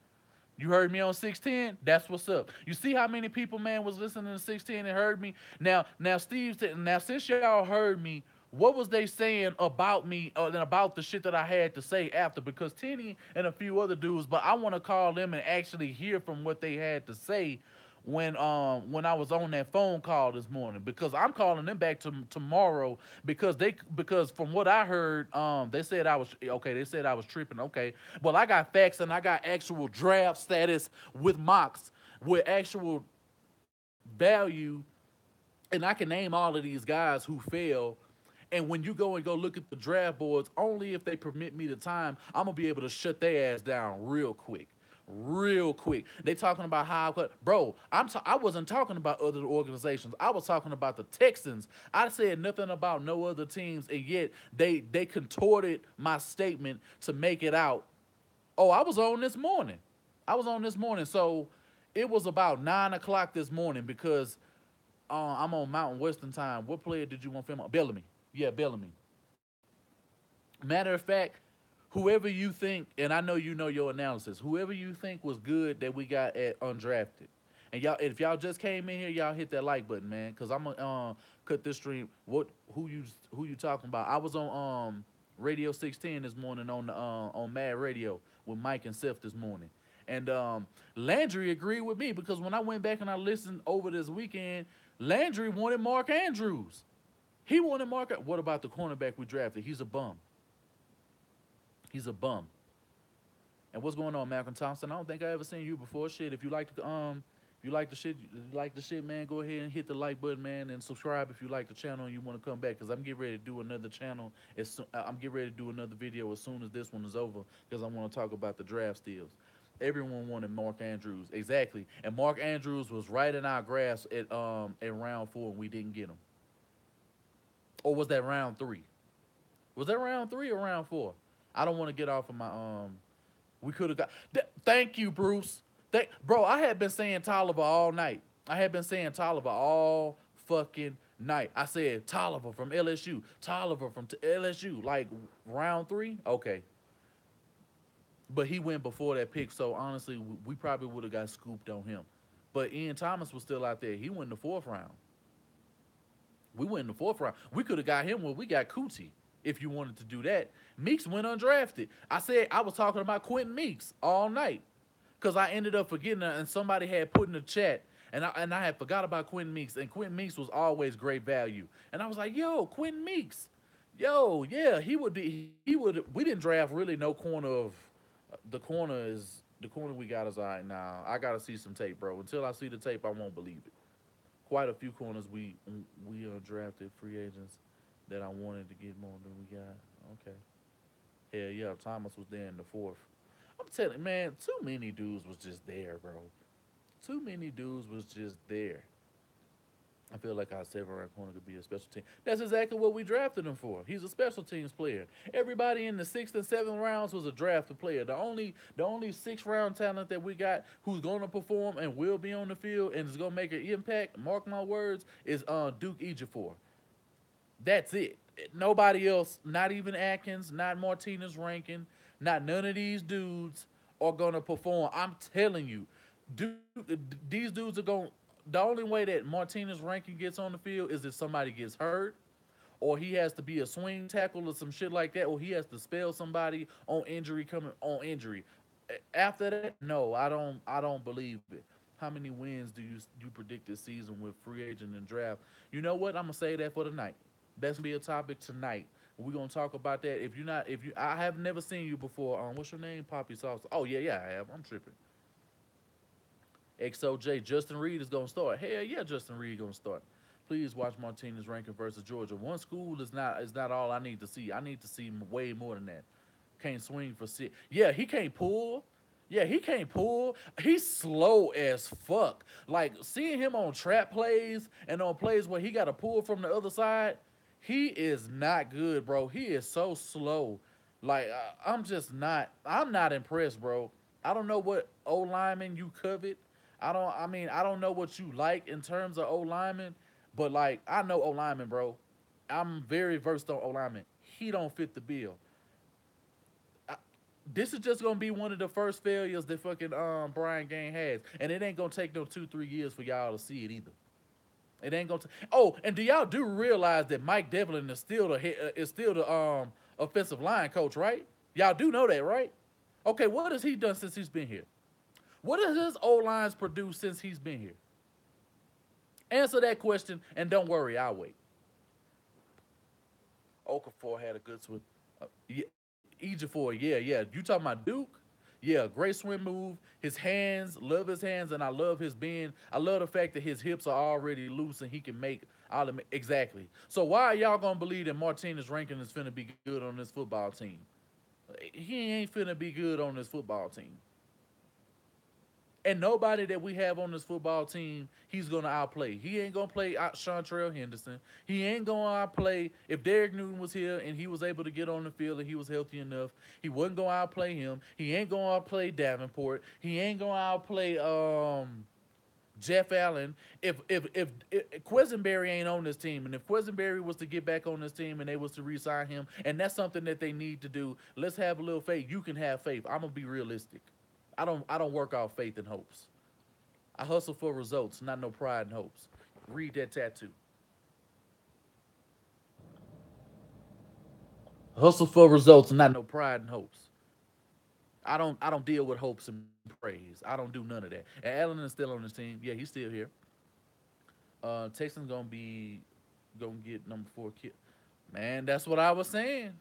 You heard me on 610? That's what's up. You see how many people, man, was listening to 610 and heard me? Now, Steve said, now, since y'all heard me, what was they saying about me and about the shit that I had to say after? Because Tenny and a few other dudes, but I want to call them and actually hear from what they had to say. when I was on that phone call this morning, because I'm calling them back to tomorrow, because from what I heard, they said I was okay. They said I was tripping. Okay, well, I got facts and I got actual draft status with mocks with actual value, and I can name all of these guys who fell. And when you go look at the draft boards, only if they permit me the time, I'm gonna be able to shut their ass down real quick, real quick. They talking about how, bro. I wasn't talking about other organizations. I was talking about the Texans. I said nothing about no other teams, and yet they contorted my statement to make it out. Oh, I was on this morning. I was on this morning. So it was about 9 o'clock this morning because I'm on Mountain Western time. What player did you want film on? Bellamy. Yeah, Bellamy. Matter of fact, whoever you think, and I know you know your analysis, whoever you think was good that we got at undrafted. And y'all, if y'all just came in here, y'all hit that like button, man, because I'm gonna cut this stream. Who you talking about? I was on Radio 610 this morning on Mad Radio with Mike and Seth this morning. And Landry agreed with me because when I went back and I listened over this weekend, Landry wanted Mark Andrews. He wanted Mark. What about the cornerback we drafted? He's a bum. He's a bum. And what's going on, Malcolm Thompson? I don't think I ever seen you before. Shit, if you like the shit, man, go ahead and hit the like button, man, and subscribe if you like the channel and you want to come back. Cause I'm getting ready to do another channel. I'm getting ready to do another video as soon as this one is over. Cause I want to talk about the draft steals. Everyone wanted Mark Andrews, exactly, and Mark Andrews was right in our grasp at round 4, and we didn't get him. Or was that round 3? Was that round 3 or round 4? I don't want to get off of my We could have got. Thank you, Bruce. Bro, I had been saying Tolliver all night. I had been saying Tolliver all fucking night. I said Tolliver from LSU. Tolliver from LSU. Like round 3? Okay. But he went before that pick, so honestly, we probably would have got scooped on him. But Ian Thomas was still out there. He went in the 4th round. We went in the 4th round. We could have got him when we got Coutee if you wanted to do that. Meeks went undrafted. I said I was talking about Quentin Meeks all night because I ended up forgetting it, and somebody had put in the chat, and I had forgot about Quentin Meeks, and Quentin Meeks was always great value. And I was like, yo, Quentin Meeks. Yo, yeah, he would be. He would. We didn't draft really no corner of. The corner we got is all right now. I gotta see some tape, bro. Until I see the tape, I won't believe it. Quite a few corners we drafted free agents that I wanted to get more than we got. Okay. Hell yeah, Thomas was there in the 4th. I'm telling you, man, too many dudes was just there, bro. Too many dudes was just there. I feel like our 7th-round corner could be a special team. That's exactly what we drafted him for. He's a special teams player. Everybody in the 6th and 7th rounds was a drafted player. The only 6th-round talent that we got who's going to perform and will be on the field and is going to make an impact, mark my words, is Duke Ejiofor. That's it. Nobody else, not even Atkins, not Martinas Rankin, not none of these dudes are going to perform. I'm telling you, dude, these dudes are going. The only way that Martinez Rankin gets on the field is if somebody gets hurt, or he has to be a swing tackle or some shit like that, or he has to spell somebody on injury coming on injury. After that, no, I don't. I don't believe it. How many wins do you predict this season with free agent and draft? You know what? I'm gonna say that for tonight. That's gonna be a topic tonight. We're gonna talk about that. I have never seen you before. What's your name? Poppy Sauce. Oh yeah, I have. I'm tripping. XOJ, Justin Reid is gonna start. Hell yeah, Justin Reid gonna start. Please watch Martinez Rankin versus Georgia. One school is not all I need to see. I need to see way more than that. Can't swing for six. Yeah, he can't pull. Yeah, he can't pull. He's slow as fuck. Like seeing him on trap plays and on plays where he got to pull from the other side, he is not good, bro. He is so slow. Like I'm just not. I'm not impressed, bro. I don't know what O lineman you covet. I don't know what you like in terms of O lineman, but like I know O lineman, bro. I'm very versed on O lineman. He don't fit the bill. This is just gonna be one of the first failures that fucking Brian Gaine has, and it ain't gonna take no 2-3 years for y'all to see it either. It ain't gonna. Oh, and do y'all do realize that Mike Devlin is still the offensive line coach, right? Y'all do know that, right? Okay, what has he done since he's been here? What has his O lines produced since he's been here? Answer that question, and don't worry, I'll wait. Okafor had a good swim. Yeah, Ejiofor, yeah. You talking about Duke? Yeah, great swim move. His hands, love his hands, and I love his bend. I love the fact that his hips are already loose and he can make all the exactly. So why are y'all gonna believe that Martinez Rankin is finna be good on this football team? He ain't finna be good on this football team. And nobody that we have on this football team, he's gonna outplay. He ain't gonna play out Chantrell Henderson. He ain't gonna outplay if Derek Newton was here and he was able to get on the field and he was healthy enough. He wasn't gonna outplay him. He ain't gonna outplay Davenport. He ain't gonna outplay Jeff Allen. If Quisenberry ain't on this team, and if Quisenberry was to get back on this team and they was to re-sign him, and that's something that they need to do, let's have a little faith. You can have faith. I'm gonna be realistic. I don't work off faith and hopes. I hustle for results, not no pride and hopes. Read that tattoo. Hustle for results, not no pride and hopes. I don't deal with hopes and praise. I don't do none of that. And Allen is still on this team. Yeah, he's still here. Texans gonna get number 4 kid. Man, that's what I was saying.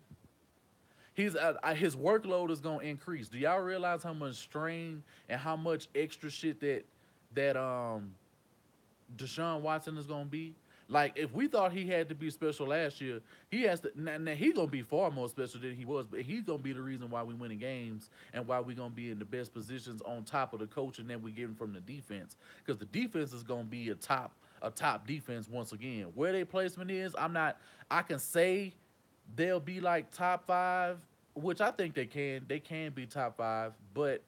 His workload is gonna increase. Do y'all realize how much strain and how much extra shit that Deshaun Watson is gonna be? Like if we thought he had to be special last year, he has to. Now he's gonna be far more special than he was, but he's gonna be the reason why we winning games and why we gonna be in the best positions on top of the coaching that we getting from the defense. Because the defense is gonna be a top defense once again. Where their placement is, I'm not. I can say they'll be like top five, which I think they can. They can be top five, but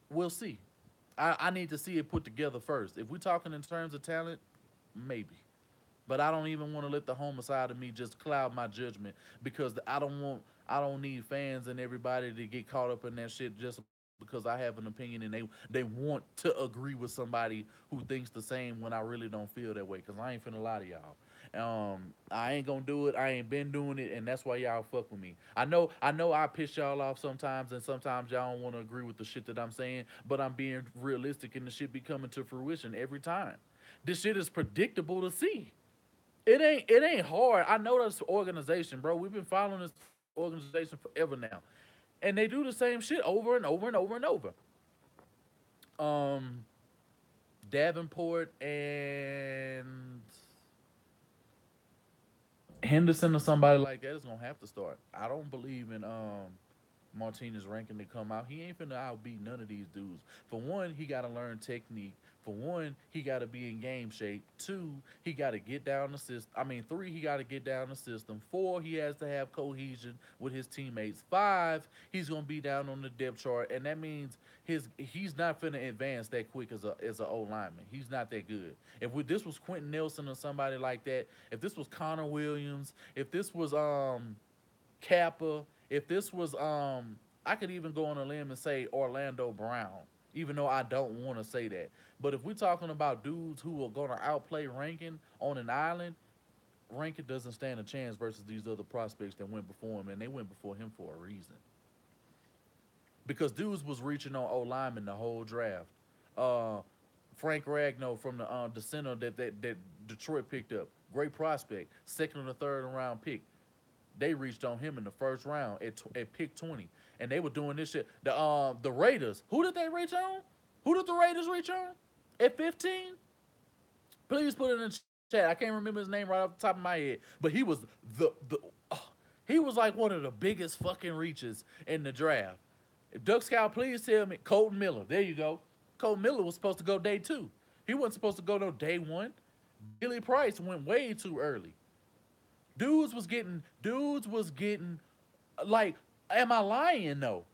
we'll see. I need to see it put together first. If we're talking in terms of talent, maybe. But I don't even want to let the homicide of me just cloud my judgment because I don't need fans and everybody to get caught up in that shit just because I have an opinion and they want to agree with somebody who thinks the same when I really don't feel that way. Cause I ain't finna lie to y'all. I ain't gonna do it. I ain't been doing it, and that's why y'all fuck with me. I know I piss y'all off sometimes, and sometimes y'all don't want to agree with the shit that I'm saying. But I'm being realistic, and the shit be coming to fruition every time. This shit is predictable to see. It ain't hard. I know this organization, bro. We've been following this organization forever now, and they do the same shit over and over and over and over. Um, Davenport and Henderson or somebody like that is gonna have to start. I don't believe in Martinez Rankin to come out. He ain't finna outbeat none of these dudes. For one, he gotta learn technique. For one, he gotta be in game shape. Two, he gotta get down the system. I mean, three, he gotta get down the system. Four, he has to have cohesion with his teammates. Five, he's gonna be down on the depth chart, and that means he's not finna advance that quick as a O lineman. He's not that good. If this was Quentin Nelson or somebody like that, if this was Connor Williams, if this was Kappa, if this was I could even go on a limb and say Orlando Brown, even though I don't want to say that. But if we're talking about dudes who are gonna outplay Rankin on an island, Rankin doesn't stand a chance versus these other prospects that went before him, and they went before him for a reason. Because dudes was reaching on O lineman the whole draft. Uh, Frank Ragnow from the center that Detroit picked up, great prospect, second or third round pick. They reached on him in the first round at pick 20, and they were doing this shit. The Raiders, who did they reach on? Who did the Raiders reach on at 15? Please put it in the chat. I can't remember his name right off the top of my head, but the he was like one of the biggest fucking reaches in the draft. If Duck Scout, please tell me Colton Miller. There you go. Colton Miller was supposed to go day two. He wasn't supposed to go no day one. Billy Price went way too early. Dudes was getting like, am I lying though?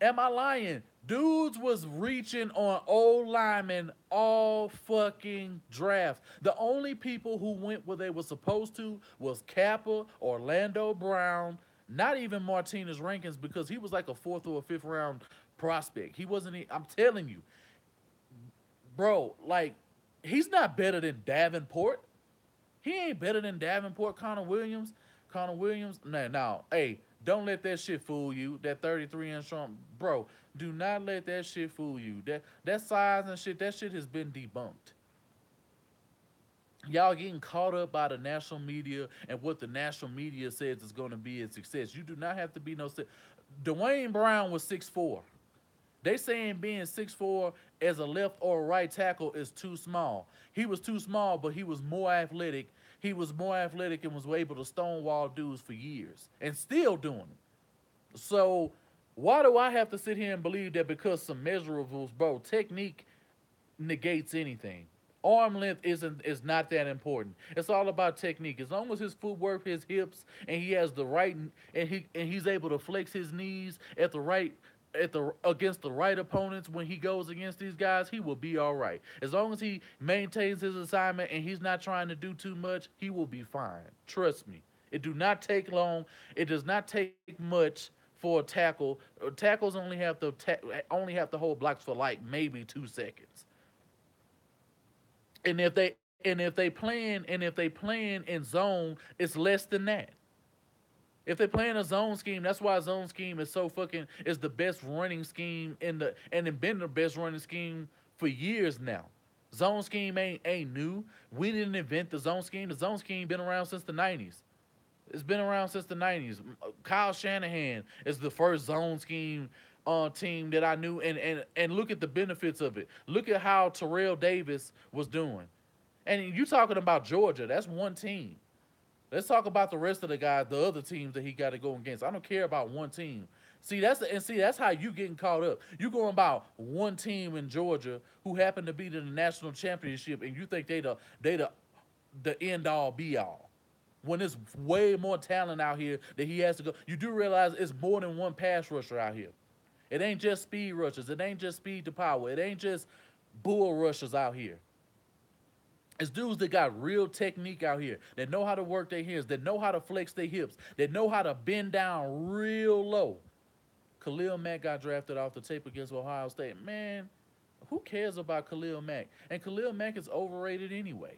Am I lying? Dudes was reaching on old linemen all fucking draft. The only people who went where they were supposed to was Kappa, Orlando Brown, not even Martinez Rankins because he was like a fourth or a fifth round prospect. He wasn't. I'm telling you, bro. Like, he's not better than Davenport. He ain't better than Davenport, Connor Williams. Connor Williams, now, hey, don't let that shit fool you. That 33-inch Trump, bro. Do not let that shit fool you. That size and shit, that shit has been debunked. Y'all getting caught up by the national media and what the national media says is going to be a success. You do not have to be no. Dwayne Brown was 6'4". They saying being 6'4" as a left or a right tackle is too small. He was too small, but he was more athletic. He was more athletic and was able to stonewall dudes for years and still doing it. So why do I have to sit here and believe that because some measurables, bro? Technique negates anything. Arm length is not that important. It's all about technique. As long as his footwork, his hips, and he has the right, and he's able to flex his knees at the right, at the against the right opponents when he goes against these guys, he will be all right. As long as he maintains his assignment and he's not trying to do too much, he will be fine. Trust me. It do not take long. It does not take much for a tackle. Tackles only have to hold blocks for like maybe 2 seconds. And if they playing in zone, it's less than that. If they play in a zone scheme, that's why zone scheme is so fucking is the best running scheme in the and it been the best running scheme for years now. Zone scheme ain't new. We didn't invent the zone scheme. The zone scheme been around since the 90s. It's been around since the 90s. Kyle Shanahan is the first zone scheme team that I knew, and look at the benefits of it. Look at how Terrell Davis was doing. And you talking about Georgia? That's one team. Let's talk about the rest of the guys, the other teams that he got to go against. I don't care about one team. See that's how you getting caught up. You going about one team in Georgia who happened to be to the national championship, and you think they the end all be all. When there's way more talent out here that he has to go. You do realize it's more than one pass rusher out here. It ain't just speed rushers. It ain't just speed to power. It ain't just bull rushers out here. It's dudes that got real technique out here, that know how to work their hands, that know how to flex their hips, that know how to bend down real low. Khalil Mack got drafted off the tape against Ohio State. Man, who cares about Khalil Mack? And Khalil Mack is overrated anyway.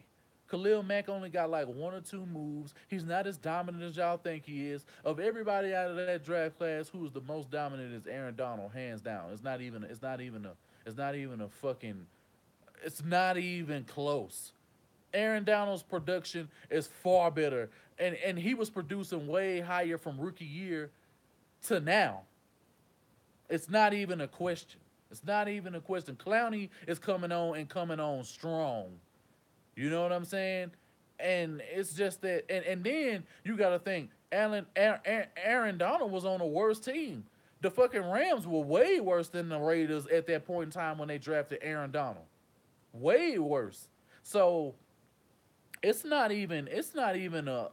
Khalil Mack only got like one or two moves. He's not as dominant as y'all think he is. Of everybody out of that draft class, who's the most dominant is Aaron Donald, hands down. It's not even close. Aaron Donald's production is far better, and he was producing way higher from rookie year to now. It's not even a question. It's not even a question. Clowney is coming on and coming on strong. You know what I'm saying? And it's just that, and then you got to think, Aaron Donald was on a worse team. The fucking Rams were way worse than the Raiders at that point in time when they drafted Aaron Donald. Way worse. So it's not even a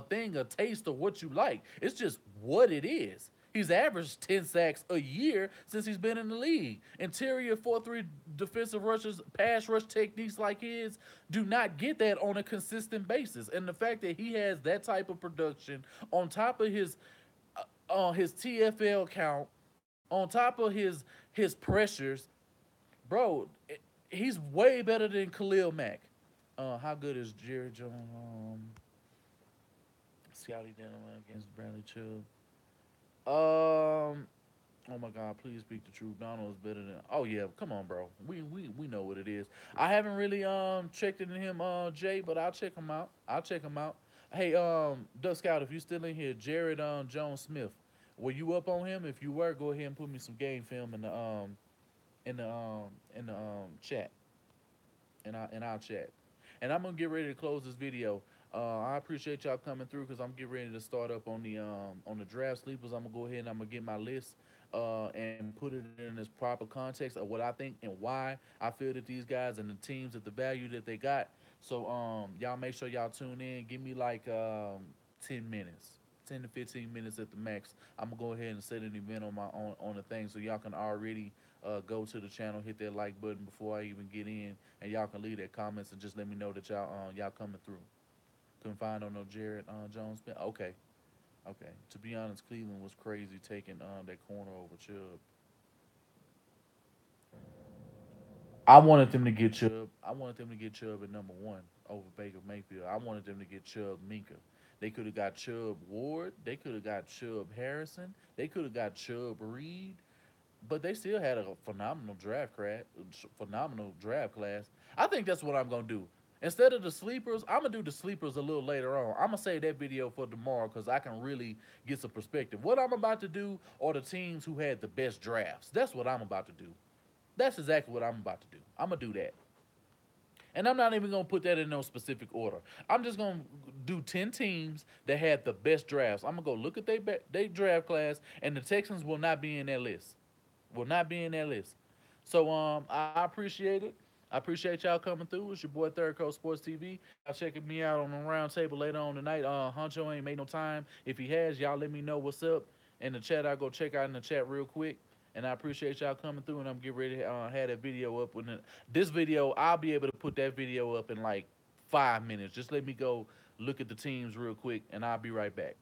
thing, a taste of what you like. It's just what it is. He's averaged 10 sacks a year since he's been in the league. Interior 4-3 defensive rushers, pass rush techniques like his do not get that on a consistent basis. And the fact that he has that type of production on top of his TFL count, on top of his pressures, bro, he's way better than Khalil Mack. How good is Jerry Jones? Scotty Dillon against Bradley Chubb. Oh my God! Please speak the truth. Donald is better than. Oh yeah, come on, bro. We know what it is. I haven't really checked into him, Jay, but I'll check him out. I'll check him out. Hey, Duck Scout, if you still in here, Jared Jones Smith, were you up on him? If you were, go ahead and put me some game film in the chat, and I'll chat. And I'm gonna get ready to close this video. I appreciate y'all coming through because I'm getting ready to start up on the draft sleepers. I'm gonna go ahead and I'm gonna get my list and put it in its proper context of what I think and why I feel that these guys and the teams at the value that they got. So y'all make sure y'all tune in. Give me like 10 minutes. 10 to 15 minutes at the max. I'm gonna go ahead and set an event on the thing so y'all can already go to the channel, hit that like button before I even get in, and y'all can leave their comments and just let me know that y'all coming through. Couldn't find on no Jared Jones. Okay, okay. To be honest, Cleveland was crazy taking that corner over Chubb. I wanted them to get Chubb. I wanted them to get Chubb at number one over Baker Mayfield. I wanted them to get Chubb Minka. They could have got Chubb Ward. They could have got Chubb Harrison. They could have got Chubb Reed. but they still had a phenomenal draft class. I think that's what I'm gonna do. Instead of the sleepers, I'm gonna do the sleepers a little later on. I'm gonna save that video for tomorrow because I can really get some perspective. What I'm about to do are the teams who had the best drafts. That's what I'm about to do. That's exactly what I'm about to do. I'm gonna do that. And I'm not even gonna put that in no specific order. I'm just gonna do 10 teams that had the best drafts. I'm gonna go look at their draft class, and the Texans will not be in that list. Will not be in that list. So I appreciate it. I appreciate y'all coming through. It's your boy Third Coast Sports TV. Y'all checking me out on the round table later on tonight. Huncho ain't made no time. If he has, y'all let me know what's up in the chat. I'll go check out in the chat real quick. And I appreciate y'all coming through, and I'm getting ready to have that video up. This video, I'll be able to put that video up in like 5 minutes. Just let me go look at the teams real quick, and I'll be right back.